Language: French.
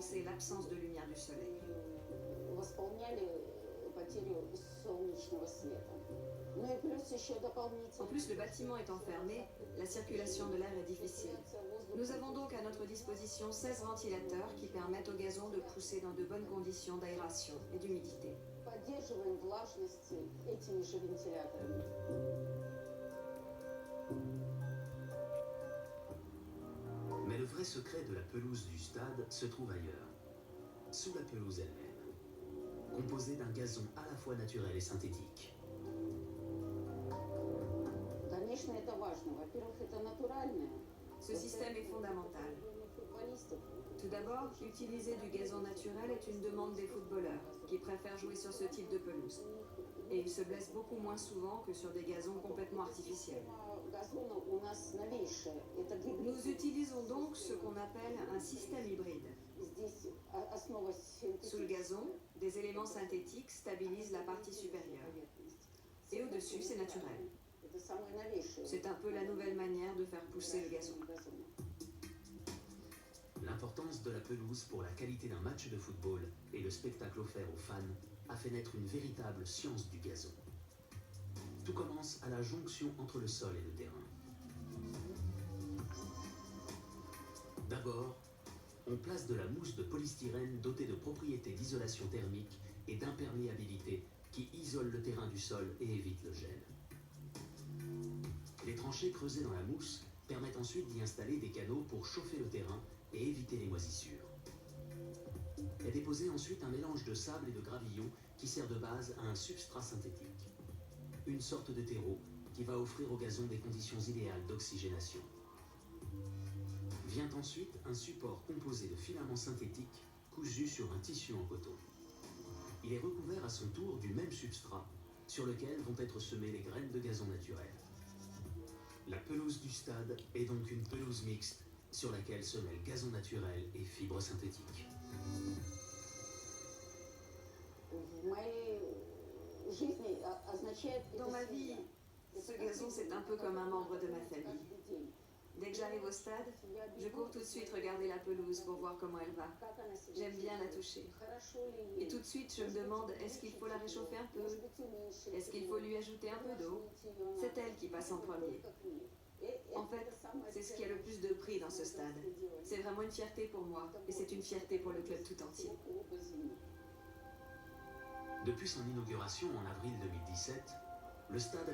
compenser l'absence de lumière du soleil. Восполняли потерю солнечного света. Ну и плюс еще дополнительно. En plus, le bâtiment étant fermé, la circulation de l'air est difficile. Nous avons donc à notre disposition 16 ventilateurs qui permettent au gazon de pousser dans de bonnes conditions d'aération et d'humidité. Поддерживаем влажность этими же вентиляторами. Mais le vrai secret de la pelouse du stade se trouve ailleurs, sous la pelouse elle-même, composée d'un gazon à la fois naturel et synthétique. Конечно, это важно. Во-первых, это натуральное. Ce système est fondamental. Tout d'abord, utiliser du gazon naturel est une demande des footballeurs, qui préfèrent jouer sur ce type de pelouse. Et ils se blessent beaucoup moins souvent que sur des gazons complètement artificiels. Nous utilisons donc ce qu'on appelle un système hybride. Sous le gazon, des éléments synthétiques stabilisent la partie supérieure. Et au-dessus, c'est naturel. C'est un peu la nouvelle manière de faire pousser le gazon. L'importance de la pelouse pour la qualité d'un match de football et le spectacle offert aux fans a fait naître une véritable science du gazon. Tout commence à la jonction entre le sol et le terrain. D'abord, on place de la mousse de polystyrène dotée de propriétés d'isolation thermique et d'imperméabilité qui isole le terrain du sol et évite le gel. Les tranchées creusées dans la mousse permettent ensuite d'y installer des canaux pour chauffer le terrain et éviter les moisissures. Est déposé ensuite un mélange de sable et de gravillon qui sert de base à un substrat synthétique. Une sorte de terreau qui va offrir au gazon des conditions idéales d'oxygénation. Vient ensuite un support composé de filaments synthétiques cousus sur un tissu en coton. Il est recouvert à son tour du même substrat sur lequel vont être semées les graines de gazon naturel. La pelouse du stade est donc une pelouse mixte sur laquelle se mêlent gazon naturel et fibres synthétiques. Dans ma vie, ce gazon, c'est un peu comme un membre de ma famille. Dès que j'arrive au stade, je cours tout de suite regarder la pelouse pour voir comment elle va. J'aime bien la toucher. Et tout de suite, je me demande, est-ce qu'il faut la réchauffer un peu? Est-ce qu'il faut lui ajouter un peu d'eau? C'est elle qui passe en premier. En fait, c'est ce qui a le plus de prix dans ce stade. C'est vraiment une fierté pour moi, et c'est une fierté pour le club tout entier. Depuis son inauguration en avril 2017, le stade